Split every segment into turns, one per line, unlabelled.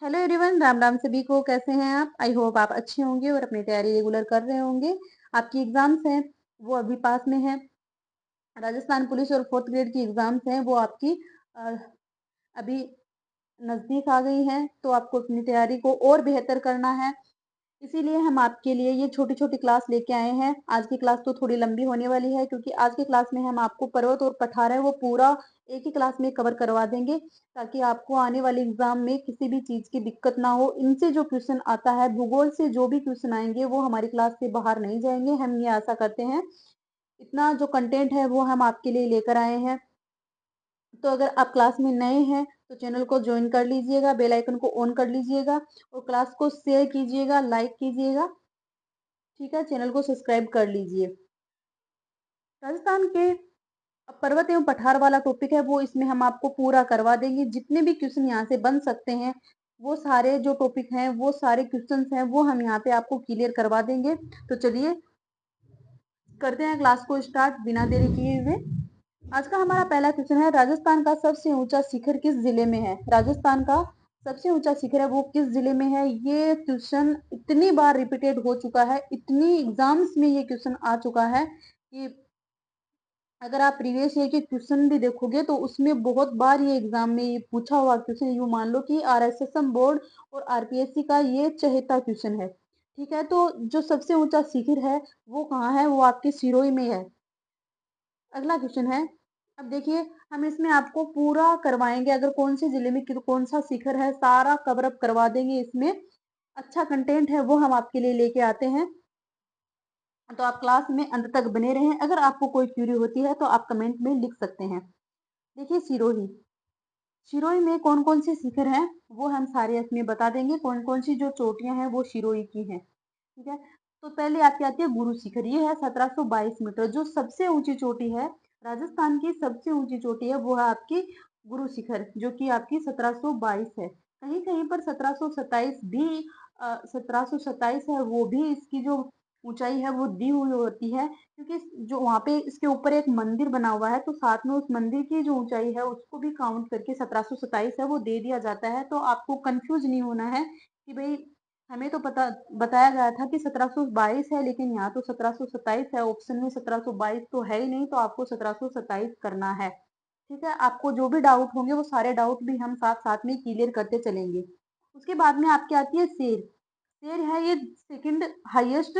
Hello everyone, Ram Ram सभी को। कैसे हैं आप? आई होप आप अच्छे होंगे और अपनी तैयारी रेगुलर कर रहे होंगे। आपकी एग्जाम्स हैं वो अभी पास में है। राजस्थान पुलिस और फोर्थ ग्रेड की एग्जाम्स हैं वो आपकी अ, अभी नज़दीक आ गई हैं, तो आपको अपनी तैयारी को और बेहतर करना है। इसीलिए हम आपके लिए ये छोटी छोटी क्लास लेके आए हैं। आज की क्लास तो थोड़ी लंबी होने वाली है, क्योंकि आज की क्लास में हम आपको पर्वत और पठार है वो पूरा एक ही क्लास में कवर करवा देंगे, ताकि आपको आने वाले एग्जाम में किसी भी चीज की दिक्कत ना हो। इनसे जो क्वेश्चन आता है, भूगोल से जो भी क्वेश्चन आएंगे वो हमारी क्लास से बाहर नहीं जाएंगे, हम ये आशा करते हैं। इतना जो कंटेंट है वो हम आपके लिए लेकर आए हैं। तो अगर आप क्लास में नए हैं तो चैनल को ज्वाइन कर लीजिएगा, बेल आइकन को ऑन कर लीजिएगा और क्लास को शेयर कीजिएगा, लाइक कीजिएगा। ठीक है, चैनल को सब्सक्राइब कर लीजिए। राजस्थान के पर्वत एवं पठार वाला टॉपिक है वो इसमें हम आपको पूरा करवा देंगे। जितने भी क्वेश्चन यहाँ से बन सकते हैं वो सारे जो टॉपिक हैं, वो सारे क्वेश्चंस हैं वो हम यहाँ पे आपको क्लियर करवा देंगे। तो चलिए करते हैं क्लास को स्टार्ट बिना देरी किए हुए। आज का हमारा पहला क्वेश्चन है, राजस्थान का सबसे ऊंचा शिखर किस जिले में है? राजस्थान का सबसे ऊंचा शिखर है वो किस जिले में है? ये क्वेश्चन इतनी बार रिपीटेड हो चुका है, इतनी एग्जाम्स में ये क्वेश्चन आ चुका है कि अगर आप प्रीवियस ईयर के क्वेश्चन भी देखोगे तो उसमें बहुत बार ये एग्जाम में ये पूछा हुआ क्वेश्चन। यूं मान लो कि आरएसएसएम बोर्ड और आरपीएससी का ये चहेता क्वेश्चन है। ठीक है, तो जो सबसे ऊंचा शिखर है वो कहाँ है? वो आपके सिरोही में है। अगला क्वेश्चन है, अब देखिए हम इसमें आपको पूरा करवाएंगे, अगर कौन से जिले में कौन सा शिखर है सारा कवर अप करवा देंगे। इसमें अच्छा कंटेंट है वो हम आपके लिए लेके आते हैं, तो आप क्लास में अंत तक बने रहें। अगर आपको कोई क्यूरी होती है तो आप कमेंट में लिख सकते हैं। देखिए सिरोही, सिरोही में कौन कौन से शिखर हैं वो हम सारे इसमें बता देंगे। कौन कौन सी जो चोटियां हैं वो सिरोही की हैं। ठीक है, तो पहले आपकी आती है गुरु शिखर। ये है 1722 मीटर, जो सबसे ऊंची चोटी है। राजस्थान की सबसे ऊंची चोटी है वो है आपकी गुरु शिखर, जो कि आपकी 1722 है। कहीं कहीं पर 1727 भी 1727 है, वो भी इसकी जो ऊंचाई है वो दी हुई होती है, क्योंकि जो वहां पे इसके ऊपर एक मंदिर बना हुआ है, तो साथ में उस मंदिर की जो ऊंचाई है उसको भी काउंट करके 1727 है वो दे दिया जाता है। तो आपको कंफ्यूज नहीं होना है कि भाई हमें तो पता बताया गया था कि 1722 है, लेकिन यहाँ तो 1727 है। ऑप्शन में 1722 तो है ही नहीं, तो आपको 1727 करना है। ठीक है, आपको जो भी डाउट होंगे वो सारे डाउट भी हम साथ साथ में क्लियर करते चलेंगे। उसके बाद में आपकी आती है शेर। शेर है ये सेकंड हाईएस्ट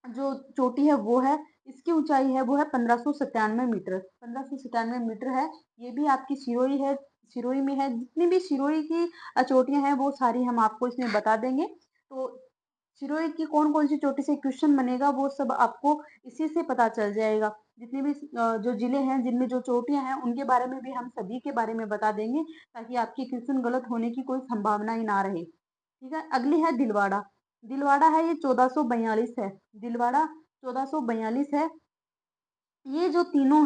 जो चोटी है वो है। इसकी ऊंचाई है वो है 1597 मीटर। 1597 मीटर है। ये भी आपकी सिरोही है, सिरोही में है। जितनी भी सिरोही की चोटियां हैं वो सारी हम आपको इसमें बता देंगे। तो सिरोही की कौन कौन सी चोटी से क्वेश्चन बनेगा वो सब आपको इसी से पता चल जाएगा। जितने भी जो जिले हैं जिनमें जो चोटियां हैं उनके बारे में भी हम सभी के बारे में बता देंगे, ताकि आपकी क्वेश्चन गलत होने की कोई संभावना ही ना रहे। ठीक है, अगली है दिलवाड़ा। दिलवाड़ा है ये 1442 है। दिलवाड़ा 1442 है। ये जो तीनों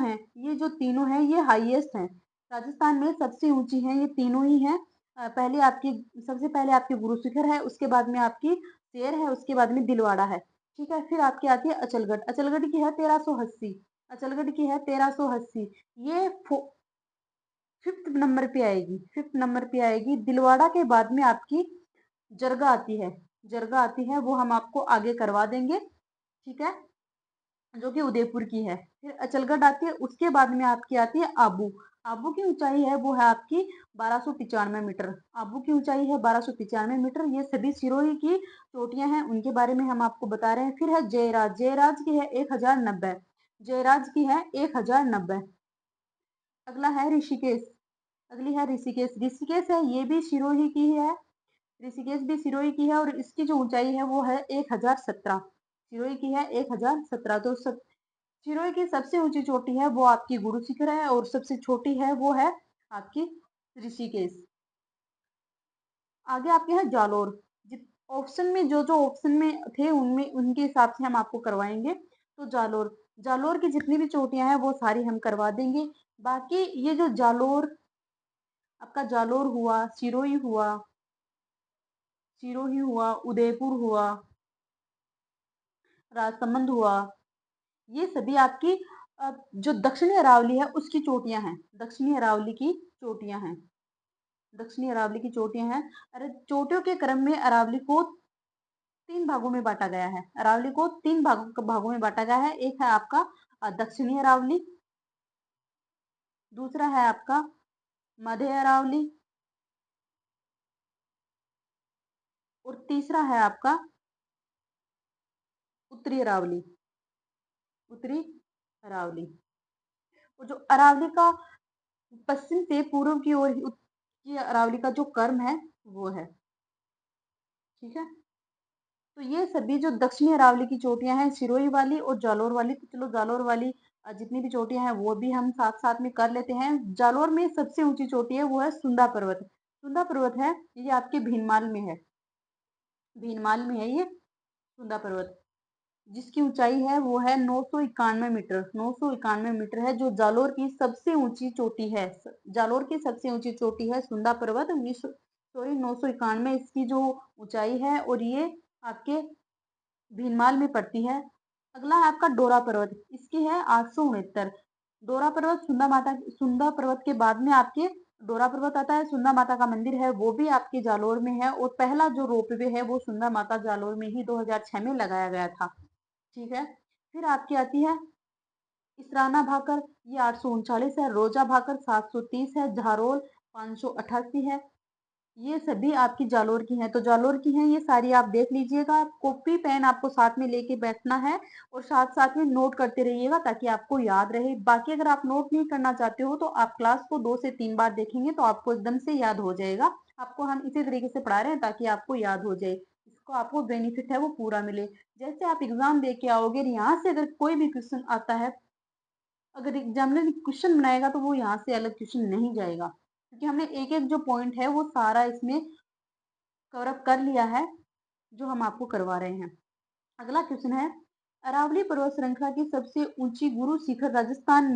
हैं, ये हाईएस्ट हैं। राजस्थान में सबसे ऊंची हैं ये तीनों ही हैं। पहले आपकी सबसे पहले आपकी गुरु शिखर है, उसके बाद में आपकी शेर है, उसके बाद में दिलवाड़ा है। ठीक है, फिर आपकी आती है अचलगढ़। अचलगढ़ की है 1380। अचलगढ़ की है 1380। ये फिफ्थ नंबर पे आएगी, फिफ्थ नंबर पे आएगी। दिलवाड़ा के बाद में आपकी जरगा आती है। जरगा आती है वो हम आपको आगे करवा देंगे। ठीक है, जो कि उदयपुर की है। फिर अचलगढ़ आती है, उसके बाद में आपकी आती है आबू। आबू की ऊंचाई है वो है आपकी 1295 मीटर। आबू की ऊंचाई है 1295 मीटर। ये सभी सिरोही की चोटियां हैं, उनके बारे में हम आपको बता रहे हैं। फिर है जयराज। जयराज की है 1090। जयराज की है 1090। अगला है ऋषिकेश। अगली है ऋषिकेश। ऋषिकेश है ये भी सिरोही की है। ऋषिकेश भी सिरोही की है और इसकी जो ऊंचाई है वो है 1017। सिरोही की है 1017। तो सिरोही की सबसे ऊंची चोटी है वो आपकी गुरु शिखर है, और सबसे छोटी है वो है आपकी ऋषिकेश। आगे आपके हैं जालोर। ऑप्शन में जो जो ऑप्शन में थे उनमें उनके हिसाब से हम आपको करवाएंगे। तो जालोर, जालोर की जितनी भी चोटियां हैं वो सारी हम करवा देंगे। बाकी ये जो जालोर आपका जालोर हुआ, सिरोही हुआ, सिरोही हुआ, उदयपुर हुआ, राजसमंद हुआ, ये सभी आपकी जो दक्षिणी अरावली है उसकी चोटियां हैं। दक्षिणी अरावली की चोटियां हैं। दक्षिणी अरावली की चोटियां हैं। अरे चोटियों के क्रम में अरावली को 3 भागों में बाँटा गया है। अरावली को 3 भागों में बाँटा गया है। एक है आपका दक्षिणी अरावली, दूसरा है आपका मध्य अरावली और तीसरा है आपका उत्तरी अरावली। उत्तरी अरावली। और जो अरावली का पश्चिम से पूर्व की ओर की अरावली का जो कर्म है वो है। ठीक है, तो ये सभी जो दक्षिणी अरावली की चोटियां हैं, सिरोही वाली और जालोर वाली, तो चलो जालोर वाली जितनी भी चोटियां हैं वो भी हम साथ साथ में कर लेते हैं। जालोर में सबसे ऊंची चोटी है वो है सुंदा पर्वत। सुंदा पर्वत है, ये आपके भीनमाल में है। भीनमाल में है ये सुंदा पर्वत, जिसकी ऊंचाई है वो है 991 मीटर। 991 मीटर है, जो जालोर की सबसे ऊंची चोटी है। जालोर की सबसे ऊंची चोटी है सुंदा पर्वत। 991 इसकी जो ऊंचाई है, और ये आपके भीनमाल में पड़ती है। अगला है आपका डोरा पर्वत, इसकी है 869। डोरा पर्वत सुंदा पर्वत के बाद में आपके डोरा पर्वत आता है। सुंदा माता का मंदिर है वो भी आपके जालोर में है, और पहला जो रोपवे है वो सुंदा माता जालोर में ही 2006 में लगाया गया था। ठीक है, फिर आपकी आती है इसराना भाकर, ये 839 है। रोजा भाकर 730 है। झारोल 588 है। ये सभी आपकी जालोर की हैं। तो जालोर की हैं ये सारी, आप देख लीजिएगा। कॉपी पेन आपको साथ में लेके बैठना है, और साथ साथ में नोट करते रहिएगा ताकि आपको याद रहे। बाकी अगर आप नोट नहीं करना चाहते हो तो आप क्लास को 2 से 3 बार देखेंगे तो आपको एकदम से याद हो जाएगा। आपको हम इसी तरीके से पढ़ा रहे हैं ताकि आपको याद हो जाए, इसको आपको बेनिफिट है वो पूरा मिले। जैसे आप एग्जाम दे के आओगे, यहाँ से अगर कोई भी क्वेश्चन आता है, अगर एग्जामिनर क्वेश्चन बनाएगा तो वो यहाँ से अलग क्वेश्चन नहीं जाएगा, क्योंकि हमने एक एक जो पॉइंट है वो सारा इसमें कवर अप कर लिया है, जो हम आपको करवा रहे हैं। अगला क्वेश्चन है, अरावली पर्वत श्रृंखला की सबसे ऊंची गुरु शिखर राजस्थान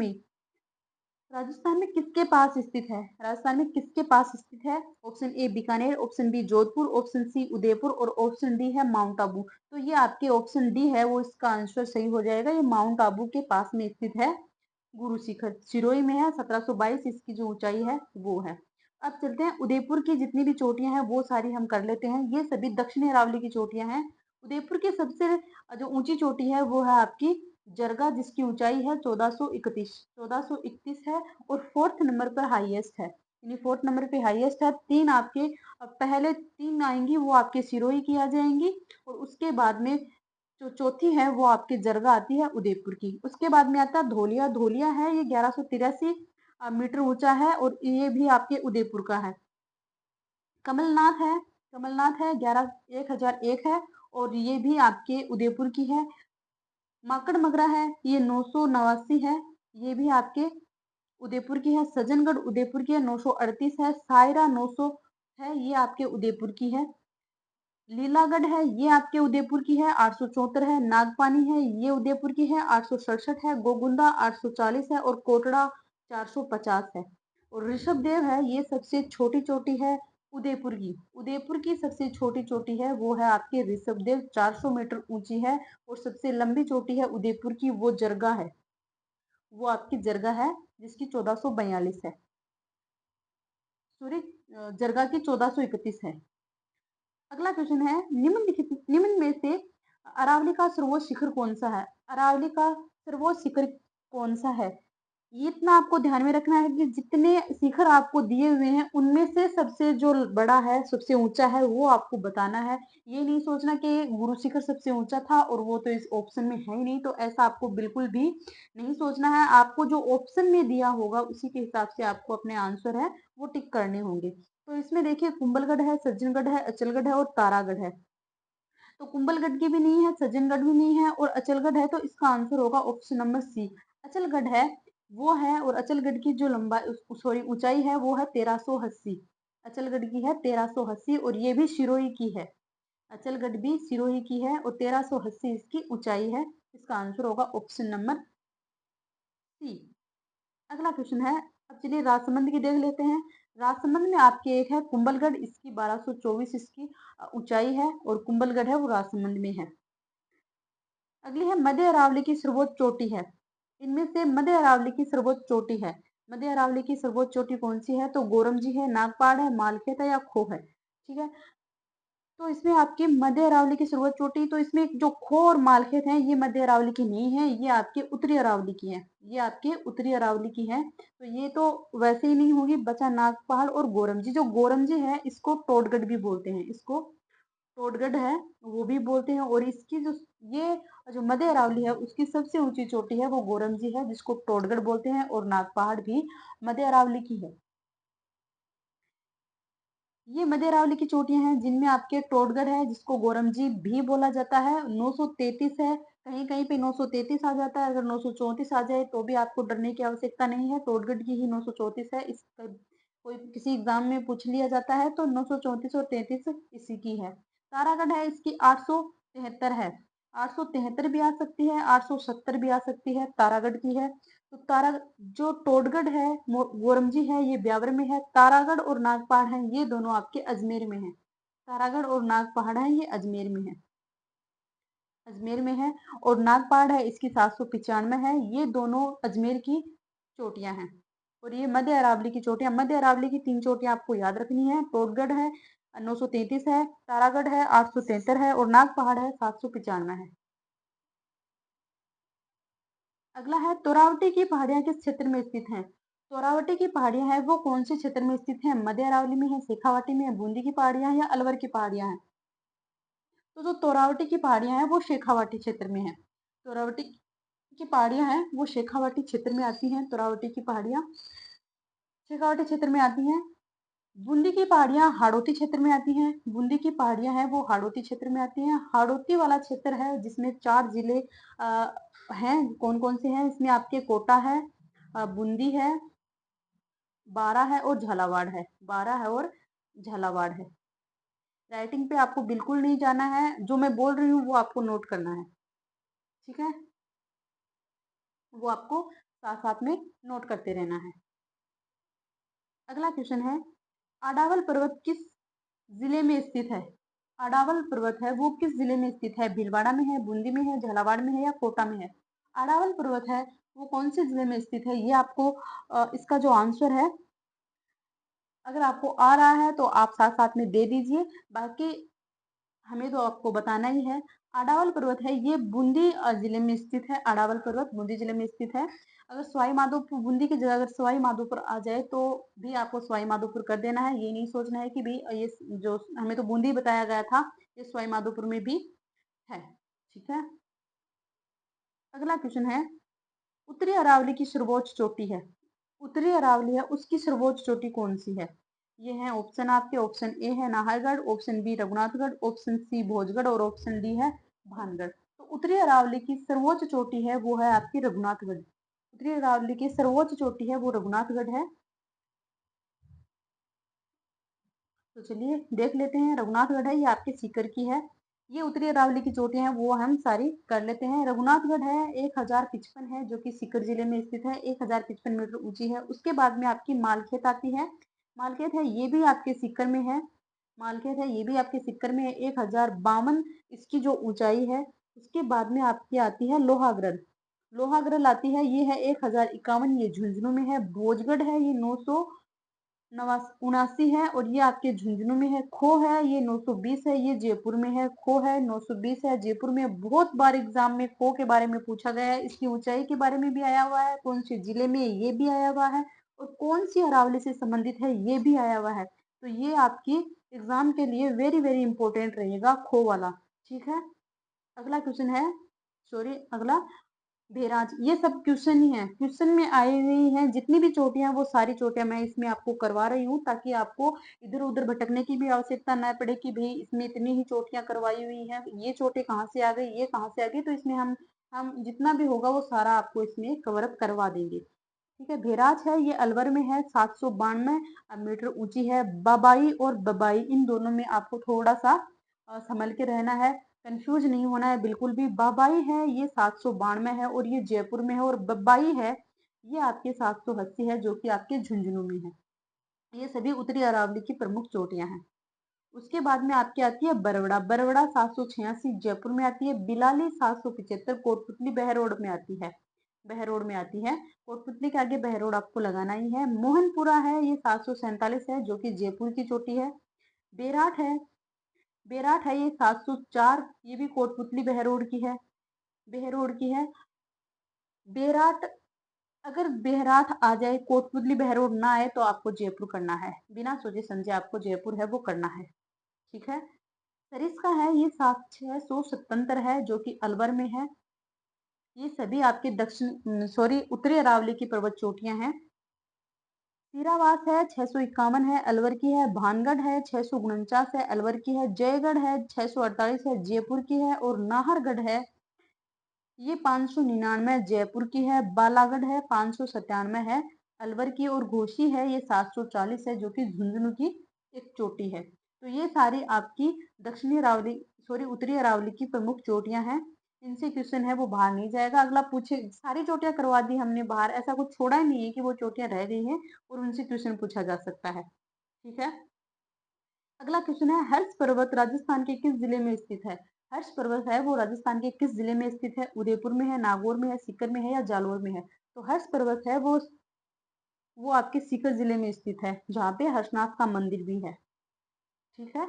में किसके पास स्थित है? राजस्थान में किसके पास स्थित है? Option A Bikaner, option B Jodhpur, option C Udaipur और ऑप्शन डी है माउंट आबू। तो ये आपके ऑप्शन डी है वो इसका आंसर सही हो जाएगा। ये माउंट आबू के पास में स्थित है गुरु शिखर, सिरोही में है। 1722 इसकी जो ऊंचाई है वो है। अब चलते हैं उदयपुर की जितनी भी चोटियां हैं वो सारी हम कर लेते हैं। ये सभी दक्षिणी अरावली की चोटियां हैं। उदयपुर की सबसे जो ऊंची चोटी है वो है आपकी जरगा, जिसकी ऊंचाई है 1431 है, और फोर्थ नंबर पर हाईएस्ट है। यानी फोर्थ नंबर पे हाईएस्ट है। तीन आपके पहले तीन आएंगी वो आपके सिरोही की आ जाएंगी, और उसके बाद में जो चौथी है वो आपकी जरगा आती है उदयपुर की। उसके बाद में आता है धोलिया। धोलिया है ये 1183 मीटर ऊंचा है, और ये भी आपके उदयपुर का है। कमलनाथ है, कमलनाथ है 1001 है, और ये भी आपके उदयपुर की है। माकड़ मगरा है, ये 989 है, ये भी आपके उदयपुर की है। सज्जनगढ़ उदयपुर की है, 938 है। सायरा 900 है, ये आपके उदयपुर की है। लीलागढ़ है, ये आपके उदयपुर की है, 874 है। नागपानी है, ये उदयपुर की है, 867 है। गोगुंदा 840 है, और कोटड़ा 450 है। और ऋषभदेव है, ये सबसे छोटी चोटी है उदयपुर की। उदयपुर की सबसे छोटी चोटी है वो है आपके ऋषभदेव, 400 मीटर ऊंची है। और सबसे लंबी चोटी है उदयपुर की वो जरगा है, वो आपकी जरगा है जिसकी 1442 है। सॉरी, जरगा की 1431 है। अगला क्वेश्चन है, निम्न में से अरावली का सर्वोच्च शिखर कौन सा है? अरावली का सर्वोच्च शिखर कौन सा है? ये इतना आपको ध्यान में रखना है कि जितने शिखर आपको दिए हुए हैं उनमें से सबसे जो बड़ा है, सबसे ऊंचा है, वो आपको बताना है। ये नहीं सोचना कि गुरु शिखर सबसे ऊंचा था और वो तो इस ऑप्शन में है ही नहीं, तो ऐसा आपको बिल्कुल भी नहीं सोचना है। आपको जो ऑप्शन में दिया होगा उसी के हिसाब से आपको अपने आंसर है वो टिक करने होंगे। तो इसमें देखिए कुंभलगढ़ है, सज्जनगढ़ है, अचलगढ़ है और तारागढ़ है। तो कुंभलगढ़ की भी नहीं है, सज्जनगढ़ भी नहीं है और अचलगढ़ है, तो इसका आंसर होगा ऑप्शन नंबर सी। अचलगढ़ है वो है, और अचलगढ़ की जो लंबाई सॉरी ऊंचाई है वो है 1380। अचलगढ़ की है 1380, और ये भी सिरोही की है। अचलगढ़ भी सिरोही की है और 1380 इसकी ऊंचाई है। इसका आंसर होगा ऑप्शन नंबर सी। अगला क्वेश्चन है, अब चलिए राजसमंद की देख लेते हैं। राजसमंद में आपके एक है कुंभलगढ़, इसकी 1224 इसकी ऊंचाई है, और कुंभलगढ़ है वो राजसमंद में है। अगली है मध्य अरावली की सर्वोच्च चोटी है। इनमें से मध्य अरावली की सर्वोच्च चोटी है मध्य अरावली की सर्वोच्च चोटी कौन सी है? तो गोरमजी है, नागपाड़ है, मालखेत है या खो है। ठीक है, तो इसमें आपकी मध्य अरावली की सर्वोच्च चोटी, तो इसमें जो खो और मालखेत हैं ये मध्य अरावली की नहीं है, ये आपके उत्तरी अरावली की है, ये आपके उत्तरी अरावली की है। तो ये तो वैसे ही नहीं होगी, बचा नागपहाड़ और गोरमजी। जो गोरमजी है इसको टोडगढ़ भी बोलते हैं, इसको टोडगढ़ है वो भी बोलते हैं। और इसकी जो ये जो मध्य अरावली है उसकी सबसे ऊंची चोटी है वो गोरमजी है, जिसको टोडगढ़ बोलते हैं। और नागपहाड़ भी मध्य अरावली की है। ये मध्य अरावली की चोटियां हैं जिनमें आपके टोडगढ़ है, जिसको गोरमजी भी बोला जाता है। 933 है, कहीं कहीं पे 933 आ जाता है। अगर 934 आ जाए तो भी आपको डरने की आवश्यकता नहीं है, टोडगढ़ की ही 934 है। इस कोई किसी एग्जाम में पूछ लिया जाता है तो 934 और 33 इसी की है। तारागढ़ है, इसकी 873 है। 873 भी आ सकती है, 870 भी आ सकती है, तारागढ़ की है। तो तारा जो टोडगढ़ है, गोरमजी है, ये ब्यावर में है। तारागढ़ और नागपाड़ है, ये दोनों आपके अजमेर में है। तारागढ़ और नागपहाड़ है, ये अजमेर में है, अजमेर में है। और नागपाड़ है, इसकी 795 है। ये दोनों अजमेर की चोटियां हैं। और ये मध्य अरावली की चोटियां, मध्य अरावली की 3 चोटियां आपको याद रखनी है। टोडगढ़ है 933 है, तारागढ़ है 873 है और नागपहाड़ है 795 है। अगला है तोरावटी की पहाड़ियां किस क्षेत्र में स्थित हैं? तोरावटी की पहाड़ियां हैं वो कौन से क्षेत्र में स्थित हैं? मध्य अरावली में है, शेखावाटी में है, बूंदी की पहाड़ियां या अलवर की पहाड़ियां हैं? तो जो तोरावटी की पहाड़ियां हैं वो शेखावाटी क्षेत्र में है। तोरावटी की पहाड़ियां हैं वो शेखावाटी क्षेत्र में आती हैं। तोरावटी की पहाड़ियां शेखावाटी क्षेत्र में आती हैं। बूंदी की पहाड़ियां हाड़ौती क्षेत्र में आती हैं। बूंदी की पहाड़ियां हैं वो हाड़ौती क्षेत्र में आती हैं। हाड़ौती वाला क्षेत्र है जिसमें 4 जिले हैं। कौन कौन से हैं इसमें? आपके कोटा है, बूंदी है, बारा है और झालावाड़ है। बारा है और झालावाड़ है। राइटिंग पे आपको बिल्कुल नहीं जाना है, जो मैं बोल रही हूँ वो आपको नोट करना है। ठीक है, वो आपको साथ साथ में नोट करते रहना है। अगला क्वेश्चन है, अडावल पर्वत किस जिले में स्थित है? अडावल पर्वत है वो किस जिले में स्थित है? भीलवाड़ा में है, बूंदी में है, झालावाड़ में है या कोटा में है? अडावल पर्वत है वो कौन से जिले में स्थित है? ये आपको इसका जो आंसर है, अगर आपको आ रहा है तो आप साथ साथ में दे दीजिए, बाकी हमें तो आपको बताना ही है। अडावल पर्वत है ये बूंदी जिले में स्थित है। अडावल पर्वत बूंदी जिले में स्थित है। अगर सवाई माधोपुर, बूंदी की जगह अगर सवाई माधोपुर आ जाए तो भी आपको सवाई माधोपुर कर देना है। ये नहीं सोचना है कि भाई ये जो हमें तो बूंदी बताया गया था, ये सवाई माधोपुर में भी है। ठीक है, अगला क्वेश्चन है, उत्तरी अरावली की सर्वोच्च चोटी है, उत्तरी अरावली है उसकी सर्वोच्च चोटी कौन सी है? ये है ऑप्शन आपके, ऑप्शन ए है Nahargarh, option B Raghunathgarh, option C Bhojgarh और ऑप्शन डी है भानगढ़। तो उत्तरी अरावली की सर्वोच्च चोटी है वो है आपकी रघुनाथगढ़। उत्तरी अरावली की सर्वोच्च चोटी है वो रघुनाथगढ़ है। तो चलिए देख लेते हैं, रघुनाथगढ़ है ये आपके सीकर की है। ये उत्तरी अरावली की चोटियां हैं वो हम सारी कर लेते हैं। रघुनाथगढ़ है 1055 है जो कि सीकर जिले में स्थित है, 1055 मीटर ऊंची है। उसके बाद में आपकी मालखेत आती है, मालखेत है ये भी आपके सीकर में है, मालखेत है ये भी आपके सीकर में है, 1052 इसकी जो ऊंचाई है। उसके बाद में आपकी आती है लोहागढ़, लोहागढ़ आती है ये है 1051, ये झुंझुनू में है। भोजगढ़ है ये 979 है और ये आपके झुंझुनू में है। खो है ये 920 है, ये जयपुर में है। खो है 920 है, जयपुर में। बहुत बार एग्जाम में खो के बारे में पूछा गया है, इसकी ऊंचाई के बारे में भी आया हुआ है, कौन से जिले में ये भी आया हुआ है, और कौन सी अरावली से संबंधित है ये भी आया हुआ है। तो ये आपकी एग्जाम के लिए वेरी वेरी इंपॉर्टेंट रहेगा खो वाला। ठीक है, अगला क्वेश्चन है, सॉरी अगला भेराज। ये सब क्वेश्चन ही है, क्वेश्चन में आई हुई हैं जितनी भी चोटियां वो सारी चोटियां मैं इसमें आपको करवा रही हूँ, ताकि आपको इधर उधर भटकने की भी आवश्यकता न पड़े कि भाई इसमें इतनी ही चोटियां करवाई हुई हैं, ये चोटें कहाँ से आ गई, ये कहाँ से आ गई। तो इसमें हम जितना भी होगा वो सारा आपको इसमें कवर अप करवा देंगे। ठीक है, भेराज है ये अलवर में है, 792 मीटर ऊंची है। बबाई और बबाई इन दोनों में आपको थोड़ा सा संभल के रहना है, कंफ्यूज नहीं होना है बिल्कुल भी। बबाई है ये 792 है और ये जयपुर में है, और बबाई है ये आपके 780 है जो कि आपके झुंझुनू में है। ये सभी उत्तरी अरावली की प्रमुख चोटियां हैं। उसके बाद में आपकी आती है बरवड़ा, बरवड़ा 786 जयपुर में आती है। बिलाली 775 कोटपुतली बहरोड में आती है। बहरोड में आती है। कोटपुतली के आगे बहरोड आपको लगाना ही है। मोहनपुरा है, ये 747 है, जो कि जयपुर की चोटी है। बेराट है, बेराट है, ये 704, ये भी कोटपुतली बहरोड की है, बहरोड की है। बेराट, अगर बेहराट आ जाए, कोटपुतली बहरोड ना आए, तो आपको जयपुर करना है, बिना सोचे समझे आपको जयपुर है वो करना है। ठीक है। सरिस्का है, ये 677 है, जो कि अलवर में है। ये सभी आपके उत्तरी अरावली की पर्वत चोटियां हैं। सीरावास है, 651 है, अलवर की है। भानगढ़ है, 649 है, अलवर की है। जयगढ़ है, 648 है, जयपुर की है। और नाहरगढ़ है, ये 599 जयपुर की है। बालागढ़ है, 597 है, अलवर की। और घोसी है, ये 740 है, जो कि झुंझुनू की एक चोटी है। तो ये सारी आपकी दक्षिणी अरावली, सॉरी उत्तरी अरावली की प्रमुख चोटियां हैं। इनसे क्वेश्चन है वो बाहर नहीं जाएगा। अगला पूछे, सारी चोटियां करवा दी हमने बाहर, ऐसा कुछ छोड़ा ही नहीं है कि वो चोटियां रह गई हैं और उनसे क्वेश्चन पूछा जा सकता है। ठीक है। अगला क्वेश्चन है, हर्ष पर्वत राजस्थान के किस जिले में स्थित है? हर्ष पर्वत है वो राजस्थान के किस जिले में स्थित है? उदयपुर में है, नागौर में है, सीकर में है, या जालोर में है? तो हर्ष पर्वत है वो आपके सीकर जिले में स्थित है, जहाँ पे हर्षनाथ का मंदिर भी है। ठीक है।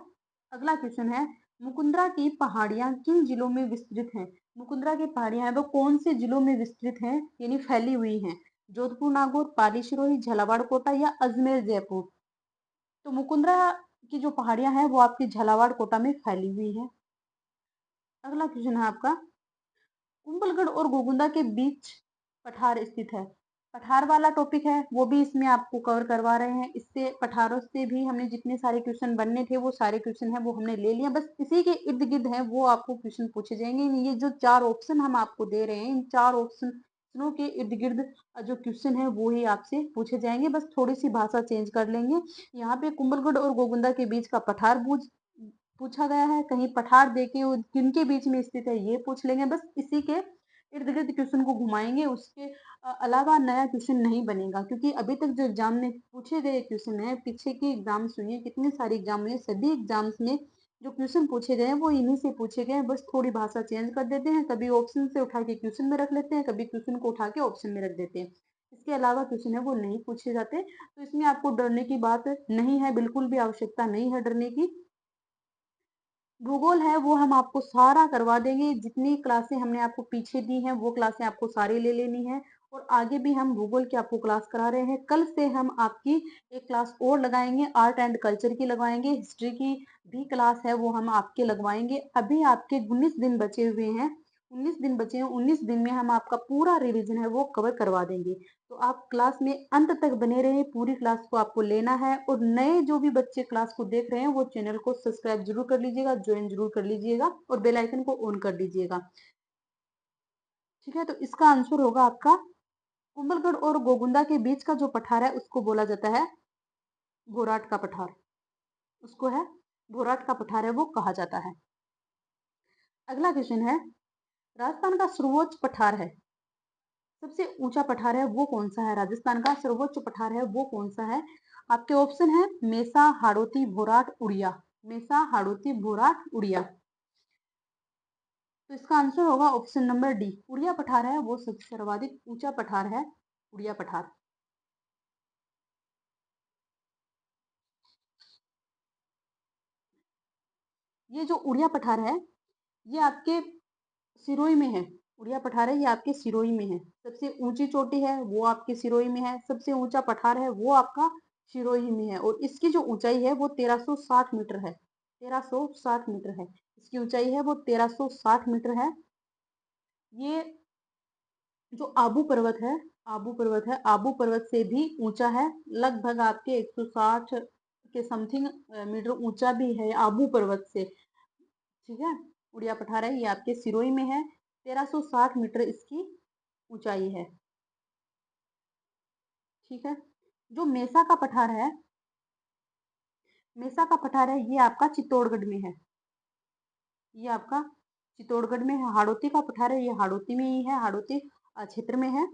अगला क्वेश्चन है, मुकुंदरा की पहाड़ियां किन जिलों में विस्तृत हैं? मुकुंदरा की पहाड़ियां हैं वो कौन से जिलों में विस्तृत हैं, यानी फैली हुई हैं? जोधपुर, नागौर, पाली, सिरोही, झालावाड़, कोटा, या अजमेर, जयपुर? तो मुकुंदरा की जो पहाड़ियां हैं वो आपकी झालावाड़, कोटा में फैली हुई है। अगला क्वेश्चन है आपका, कुंभलगढ़ और गोगुंदा के बीच पठार स्थित है। पठार वाला टॉपिक है वो भी इसमें आपको कवर करवा रहे हैं। इससे पठारों से भी हमने जितने सारे क्वेश्चन बनने थे वो सारे क्वेश्चन है वो हमने ले लिया। बस इसी के इर्द गिर्द है वो आपको क्वेश्चन पूछे जाएंगे। ये जो 4 ऑप्शन हम आपको दे रहे हैं, इन 4 ऑप्शनों के इर्द गिर्द जो क्वेश्चन है वो ही आपसे पूछे जाएंगे। बस थोड़ी सी भाषा चेंज कर लेंगे। यहाँ पे कुंभलगढ़ और गोगुंदा के बीच का पठार पूछा गया है, कहीं पठार देके किनके बीच में स्थित है ये पूछ लेंगे। बस इसी के इर्द गिर्द क्वेश्चन को घुमाएंगे। उसके अलावा नया क्वेश्चन नहीं बनेगा, क्योंकि अभी तक जो एग्जाम में पूछे गए क्वेश्चन है, पीछे की एग्जाम सुनिए, कितने सारे एग्जाम में, सभी एग्जाम्स में जो क्वेश्चन पूछे गए हैं वो इन्हीं से पूछे गए हैं। बस थोड़ी भाषा चेंज कर देते हैं, कभी ऑप्शन से उठा के क्वेश्चन में रख लेते हैं, कभी क्वेश्चन को उठा के ऑप्शन में रख देते हैं। इसके अलावा क्वेश्चन है वो नहीं पूछे जाते। तो इसमें आपको डरने की बात नहीं है, बिल्कुल भी आवश्यकता नहीं है डरने की। भूगोल है वो हम आपको सारा करवा देंगे। जितनी क्लासें हमने आपको पीछे दी हैं वो क्लासें आपको सारी ले लेनी है। और आगे भी हम भूगोल की आपको क्लास करा रहे हैं। कल से हम आपकी एक क्लास और लगाएंगे, आर्ट एंड कल्चर की लगवाएंगे। हिस्ट्री की भी क्लास है वो हम आपके लगवाएंगे। अभी आपके 19 दिन बचे हुए हैं, 19 दिन बचे हैं। 19 दिन में हम आपका पूरा रिवीजन है वो कवर करवा देंगे। तो आप क्लास में अंत तक बने रहे, पूरी क्लास को आपको लेना है। और नए जो भी बच्चे क्लास को देख रहे हैं वो चैनल को सब्सक्राइब जरूर कर लीजिएगा, ज्वाइन जरूर कर लीजिएगा, और बेल आइकन को ऑन कर लीजिएगा। ठीक है। तो इसका आंसर होगा आपका, कुंभलगढ़ और गोगुंदा के बीच का जो पठार है उसको बोला जाता है भोराट का पठार। उसको है भोराट का पठार है वो कहा जाता है। अगला क्वेश्चन है, राजस्थान का सर्वोच्च पठार है, सबसे ऊंचा पठार है वो कौन सा है? राजस्थान का सर्वोच्च पठार है वो कौन सा है? आपके ऑप्शन है मेसा, हाड़ौती, भोराट, उड़िया। मेसा, हाड़ौती, भोराट, उड़िया। तो इसका आंसर होगा ऑप्शन नंबर डी, उड़िया पठार है वो सबसे सर्वाधिक ऊंचा पठार है, उड़िया पठार। ये जो उड़िया पठार है ये आपके सिरोही में है। उड़िया पठार है ये आपके सिरोही में है। सबसे ऊंची चोटी है वो आपके सिरोही में है। सबसे ऊंचा पठार है वो आपका सिरोही में है। और इसकी जो ऊंचाई है वो 1360 मीटर है। 1360 मीटर है इसकी ऊंचाई है वो 1360 मीटर है। ये जो आबू पर्वत है, आबू पर्वत है, आबू पर्वत से भी ऊंचा है। लगभग आपके 160 के समथिंग मीटर ऊंचा भी है आबू पर्वत से। ठीक है। उड़िया पठार है ये आपके सिरोही में है। 1360 मीटर इसकी ऊंचाई है। ठीक है। जो मेसा का पठार है, मेसा का पठार है ये आपका चित्तौड़गढ़ में है। ये आपका चित्तौड़गढ़ में है। हाड़ौती का पठार है ये हाड़ौती में ही है, हाड़ौती क्षेत्र में है।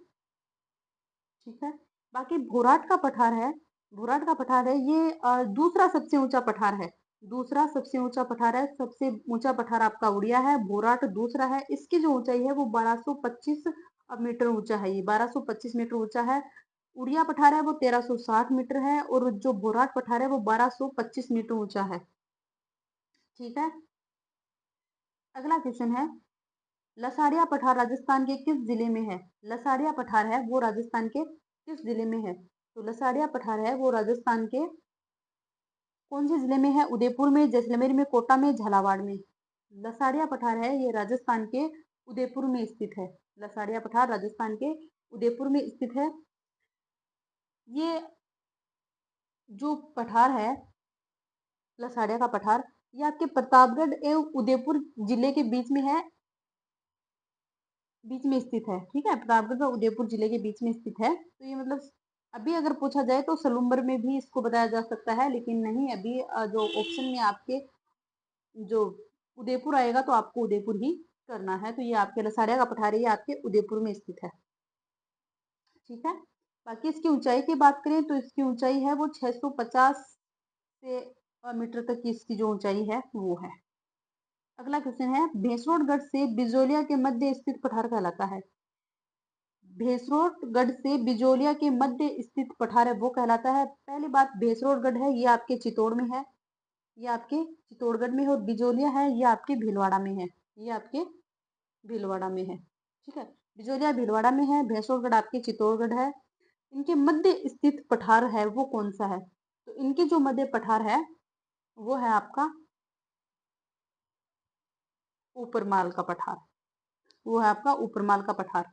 ठीक है। बाकी भोराट का पठार है, भोराट का पठार है ये दूसरा सबसे ऊंचा पठार है। दूसरा सबसे ऊंचा पठार है। सबसे ऊंचा पठार आपका उड़िया है, भोराट दूसरा है। इसकी जो ऊंचाई है वो 1225 अब मीटर ऊंचा है, ये 1225 मीटर ऊंचा है। उड़िया पठार है वो 1360 मीटर है, और जो बोराट पठार है वो 1225 मीटर ऊंचा है। ठीक है, अगला क्वेश्चन है, लसाड़िया पठार राजस्थान के किस जिले में है? लसाड़िया पठार है वो राजस्थान के किस जिले में है? तो लसाड़िया पठार है वो राजस्थान के कौन से जिले में है? उदयपुर में, जैसलमेर में, कोटा में, झालावाड़ में। लसाड़िया पठार है ये राजस्थान के उदयपुर में स्थित है। लसाड़िया पठार राजस्थान के उदयपुर में स्थित है। ये जो पठार है, लसाड़िया का पठार, ये आपके प्रतापगढ़ एवं उदयपुर जिले के बीच में है, बीच में स्थित है। ठीक है, प्रतापगढ़ और उदयपुर जिले के बीच में स्थित है। तो ये मतलब अभी अगर पूछा जाए तो सलूम्बर में भी इसको बताया जा सकता है, लेकिन नहीं, अभी जो ऑप्शन में आपके जो उदयपुर आएगा तो आपको उदयपुर ही करना है। तो ये आपके लसाड़िया का पठार है, ये आपके उदयपुर में स्थित है। ठीक है, बाकी इसकी ऊंचाई की बात करें तो इसकी ऊंचाई है वो 650 से मीटर तक की इसकी जो ऊंचाई है वो है। अगला क्वेश्चन है, भेसरोडगढ़ से बिजोलिया के मध्य स्थित पठार कहलाता है? भेसरोडगढ़ से बिजोलिया के मध्य स्थित पठार है वो कहलाता है। पहली बात, भेसरोडगढ़ है ये आपके चित्तौड़ में है, ये आपके चित्तौड़गढ़ में है, और बिजोलिया है ये आपके भीलवाड़ा में है, ये आपके भीलवाड़ा में है। ठीक है, बिजोलिया भीलवाड़ा में है, भेसरोडगढ़ आपके चित्तौड़गढ़ है। इनके मध्य स्थित पठार है वो कौन सा है? तो इनके जो मध्य पठार है वो है आपका ऊपरमाल का पठार, वो है आपका ऊपरमाल का पठार।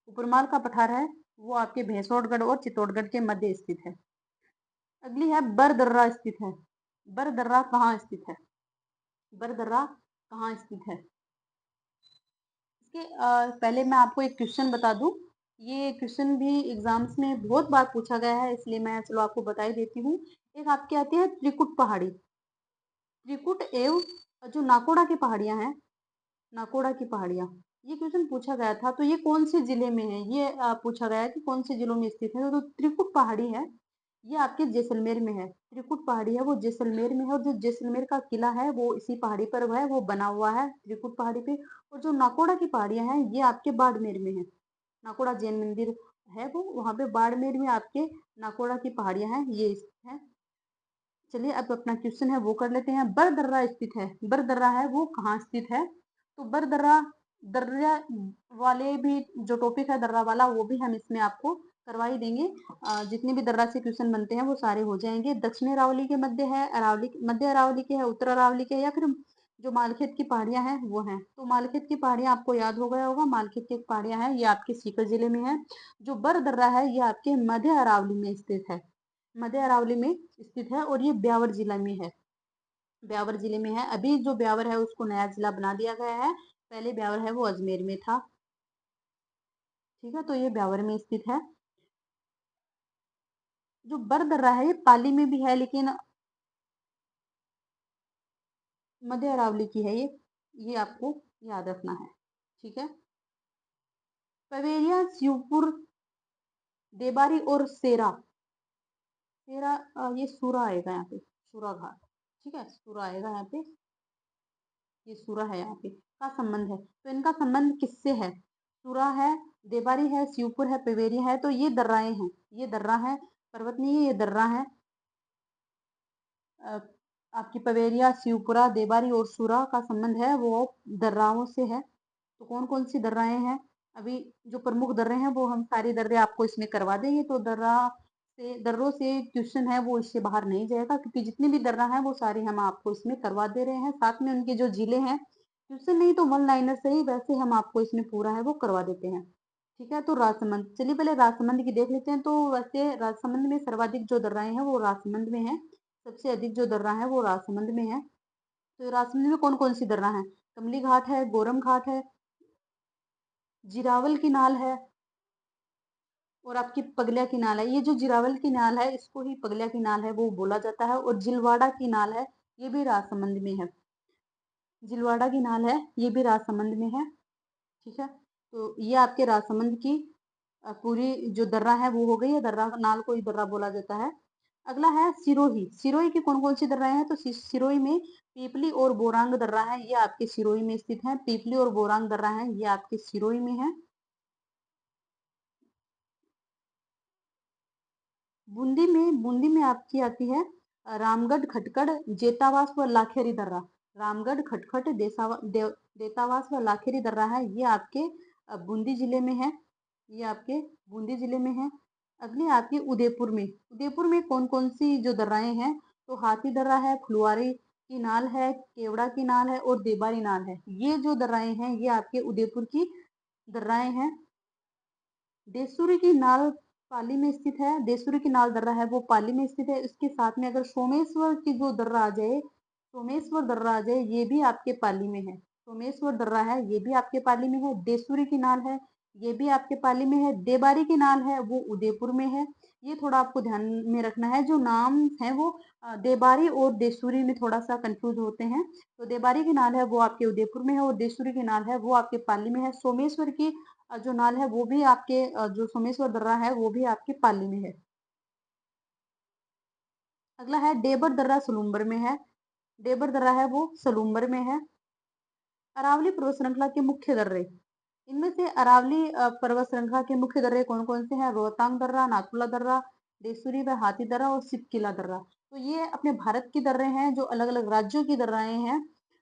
ऊपरमाल का पठार है वो आपके भैंसोड़गढ़ और चित्तौड़गढ़ के मध्य स्थित है। अगली है बरदर्रा स्थित है। बरदर्रा कहाँ स्थित है? बरदर्रा कहाँ स्थित है? इसके पहले मैं आपको एक क्वेश्चन बता दूं। ये क्वेश्चन भी एग्जाम्स में बहुत बार पूछा गया है, इसलिए मैं चलो आपको बता ही देती हूँ। एक आपके आती है त्रिकुट पहाड़ी, त्रिकुट एवं जो नाकोड़ा की पहाड़ियां हैं, नाकोड़ा की पहाड़ियां, ये क्वेश्चन पूछा गया था। तो ये कौन से जिले में है? ये पूछा गया है कि कौन से जिलों में स्थित है। तो त्रिकुट पहाड़ी है ये आपके जैसलमेर में है। त्रिकुट पहाड़ी है वो जैसलमेर में है, और जो जैसलमेर का किला है वो इसी पहाड़ी पर है, वो बना हुआ है त्रिकुट पहाड़ी पे। और जो नाकोड़ा की पहाड़ियां हैं ये आपके बाड़मेर में है। नाकोड़ा जैन मंदिर है वो वहां पे बाड़मेर में आपके नाकोड़ा की पहाड़ियां हैं ये स्थित है। चलिए अब अपना क्वेश्चन है वो कर लेते हैं। बरदर्रा स्थित है, बरदर्रा है वो कहाँ स्थित है? तो बरदर्रा, दर्रा वाले भी जो टॉपिक है दर्रा वाला, वो भी हम इसमें आपको करवा ही देंगे। जितने भी दर्रा से क्वेश्चन बनते हैं वो सारे हो जाएंगे। दक्षिणी अरावली के मध्य है, अरावली मध्य अरावली के है, उत्तर अरावली के, या फिर जो मालखेत की पहाड़ियां हैं वो हैं। तो मालखेत की पहाड़ियां आपको याद हो गया होगा, मालखेत की पहाड़ियां हैं ये आपके सीकर जिले में है। जो बरदर्रा है ये आपके मध्य अरावली में स्थित है, मध्य अरावली में स्थित है, और ये ब्यावर जिला में है, ब्यावर जिले में है। अभी जो ब्यावर है उसको नया जिला बना दिया गया है, पहले ब्यावर है वो अजमेर में था। ठीक है, तो ये ब्यावर में स्थित है। जो बरदर्रा है ये पाली में भी है, लेकिन मध्य अरावली की है ये आपको याद रखना है। ठीक है, पवेरिया, शिवपुर, देबारी और सेरा, सेरा ये सूरा आएगा यहाँ पे, सूरा घाट। ठीक है, सूरा आएगा यहाँ पे, ये सूरा है यहाँ पे का संबंध है। तो इनका संबंध किससे है? सूरा है, देबारी है, शिवपुर है, पवेरिया है, तो ये दर्राएं हैं, ये दर्रा है, पर्वत नहीं है, ये दर्रा है। अ, आपकी पवेरिया, शिवपुरा, देबारी और सूरा का संबंध है वो दर्राओं से है। तो कौन कौन सी दर्राएं हैं? अभी जो प्रमुख दर्रे हैं वो हम सारी दर्रे आपको इसमें करवा देंगे। तो दर्रों से क्वेश्चन है वो इससे बाहर नहीं जाएगा, क्योंकि जितने भी दर्रा हैं वो सारे हम आपको इसमें करवा दे रहे हैं। साथ में उनके जो जिले हैं, क्वेश्चन नहीं तो वन लाइनर से ही वैसे हम आपको इसमें पूरा है वो करवा देते हैं। ठीक है, तो राजसमंद, चलिए पहले राजसमंद की देख लेते हैं। तो वैसे राजसमंद में सर्वाधिक जो दर्राएं हैं वो राजसमंद में है, सबसे अधिक जो दर्रा है वो राजसमंद में है। तो राजसमंद में कौन कौन सी दर्रा है? कमली घाट है, गोरम घाट है, जिरावल की नाल है, और आपकी पगलिया की नाल है। ये जो जिरावल की नाल है इसको ही पगलिया की नाल है वो बोला जाता है। और जिलवाड़ा की नाल है ये भी राजसमंद में है, जिलवाड़ा की नाल है ये भी राजसमंद में है। ठीक है, तो ये आपके राजसमंद की पूरी जो दर्रा है वो हो गई है, दर्रा नाल को ही दर्रा बोला जाता है। अगला है सिरोही। सिरोही की कौन-कौन सी दर्राएँ हैं? तो सिरोही में पीपली और बोरांग दर्रा है, ये आपके सिरोही में स्थित है। पीपली और बोरांग दर्रा है, ये आपके सिरोही में है। बूंदी में आपकी आती है रामगढ़, खटकड़, जेतावास व लाखेरी दर्रा। रामगढ़, खटखट, देतावास व लाखेरी दर्रा है, ये आपके बूंदी जिले में है। ये आपके बूंदी जिले में है। अगली आपकी उदयपुर में। उदयपुर में कौन कौन सी जो दर्राएं हैं? तो हाथी दर्रा है, फुलवारी की नाल है, केवड़ा की नाल है और देबारी नाल है। ये जो दर्राएं हैं ये आपके उदयपुर की दर्राएं हैं। देसूरी की नाल पाली में स्थित है। देसूरी की नाल दर्रा है वो पाली में स्थित है। इसके साथ में अगर सोमेश्वर की जो दर्रा आ जाए, सोमेश्वर दर्रा आ जाए, ये भी आपके पाली में है। सोमेश्वर दर्रा है, ये भी आपके पाली में है। देसूरी की नाल है, ये भी आपके पाली में है। देबारी की नाल है, वो उदयपुर में है। ये थोड़ा आपको ध्यान में रखना है, जो नाम है वो देबारी और देसूरी में थोड़ा सा कंफ्यूज होते हैं। तो देबारी की नाल है वो आपके उदयपुर में है और देसूरी की नाल है वो आपके पाली में है। सोमेश्वर की जो नाल है वो भी आपके जो सोमेश्वर दर्रा है वो भी आपके पाली में है। अगला है डेबर दर्रा सलूम्बर में है। डेबर दर्रा है वो सलूम्बर में है। अरावली पर्वत श्रृंखला के मुख्य दर्रे। इनमें से अरावली पर्वत श्रृंखला के मुख्य दर्रे कौन कौन से हैं? रोहतांग दर्रा, नाथुला दर्रा, देसूरी व हाथी दर्रा और सिपकिला दर्रा। तो ये अपने भारत की दर्रे हैं, जो अलग अलग राज्यों की दर्राएं हैं।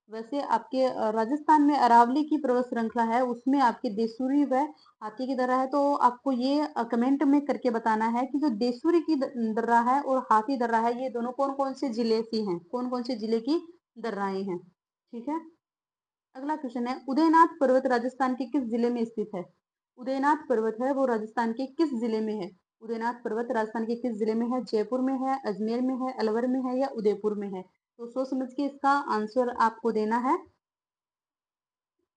वैसे आपके राजस्थान में अरावली की पर्वत श्रृंखला है, उसमें आपकी देसूरी व हाथी की दर्रा है। तो आपको ये कमेंट में करके बताना है कि जो देसूरी की दर्रा है और हाथी दर्रा है, ये दोनों कौन कौन से जिले की हैं, कौन कौन से जिले की दर्राएं हैं। ठीक है। अगला क्वेश्चन है, उदयनाथ पर्वत राजस्थान के किस जिले में स्थित है? उदयनाथ पर्वत है वो राजस्थान के किस जिले में है? उदयनाथ पर्वत राजस्थान के किस जिले में है? जयपुर में है, अजमेर में है, अलवर में है या उदयपुर में है? तो सोच समझ के इसका आंसर आपको देना है।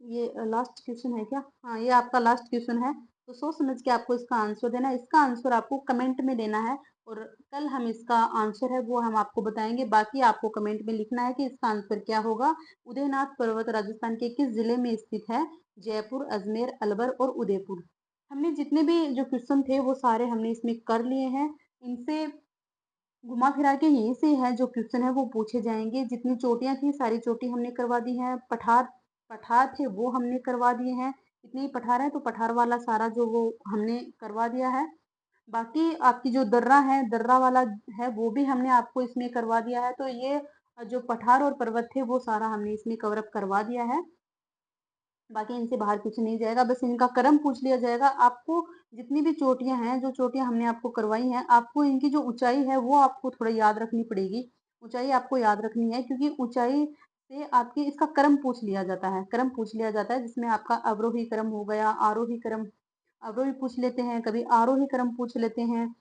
ये लास्ट क्वेश्चन है क्या? हाँ, ये आपका लास्ट क्वेश्चन है। तो सोच समझ के आपको इसका आंसर देना है। इसका आंसर आपको कमेंट में देना है और कल हम इसका आंसर है वो हम आपको बताएंगे। बाकी आपको कमेंट में लिखना है कि इसका आंसर क्या होगा। उदयनाथ पर्वत राजस्थान के किस जिले में स्थित है? जयपुर, अजमेर, अलवर और उदयपुर। हमने जितने भी जो क्वेश्चन थे वो सारे हमने इसमें कर लिए हैं। इनसे घुमा फिरा के यहीं से है जो क्वेश्चन है वो पूछे जाएंगे। जितनी चोटियां थी सारी चोटी हमने करवा दी हैं। पठार पठार थे वो हमने करवा दिए हैं। इतने ही पठार है तो पठार वाला सारा जो वो हमने करवा दिया है। बाकी आपकी जो दर्रा है, दर्रा वाला है, वो भी हमने आपको इसमें करवा दिया है। तो ये जो पठार और पर्वत थे वो सारा हमने इसमें कवरअप करवा दिया है। बाकी इनसे बाहर कुछ नहीं जाएगा, बस इनका क्रम पूछ लिया जाएगा। आपको जितनी भी चोटियां हैं, जो चोटियां हमने आपको करवाई हैं, आपको इनकी जो ऊंचाई है वो आपको थोड़ा याद रखनी पड़ेगी। ऊंचाई आपको याद रखनी है क्योंकि ऊंचाई से आपकी इसका क्रम पूछ लिया जाता है। क्रम पूछ लिया जाता है जिसमें आपका अवरोही क्रम हो गया, आरोही क्रम, अवरोही पूछ लेते हैं, कभी आरोही क्रम पूछ लेते हैं।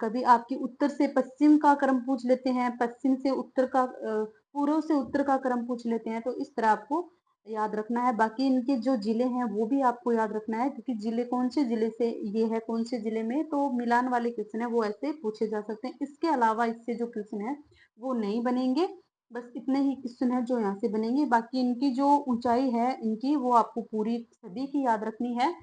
कभी आपकी उत्तर से पश्चिम का क्रम पूछ लेते हैं, पश्चिम से उत्तर का पूर्व से उत्तर का क्रम पूछ लेते हैं। तो इस तरह आपको याद रखना है। बाकी इनके जो जिले हैं वो भी आपको याद रखना है क्योंकि जिले कौन से जिले से ये है, कौन से जिले में, तो मिलान वाले क्वेश्चन है वो ऐसे पूछे जा सकते हैं। इसके अलावा इससे जो क्वेश्चन है वो नहीं बनेंगे। बस इतने ही क्वेश्चन है जो यहाँ से बनेंगे। बाकी इनकी जो ऊंचाई है इनकी वो आपको पूरी सभी की याद रखनी है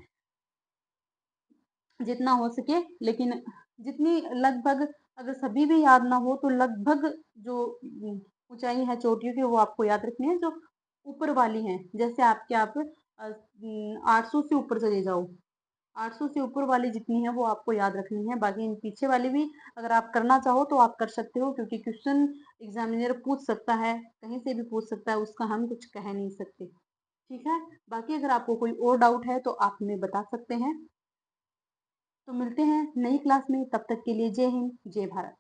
जितना हो सके। लेकिन जितनी लगभग, अगर सभी भी याद ना हो तो लगभग जो ऊंचाई है चोटियों की वो आपको याद रखनी है, जो ऊपर वाली है। जैसे आपके आप 800 से ऊपर चले जाओ, 800 से ऊपर वाली जितनी है वो आपको याद रखनी है। बाकी इन पीछे वाली भी अगर आप करना चाहो तो आप कर सकते हो क्योंकि क्वेश्चन एग्जामिनर पूछ सकता है, कहीं से भी पूछ सकता है, उसका हम कुछ कह नहीं सकते। ठीक है। बाकी अगर आपको कोई और डाउट है तो आप हमें बता सकते हैं। तो मिलते हैं नई क्लास में, तब तक के लिए जय हिंद, जय भारत।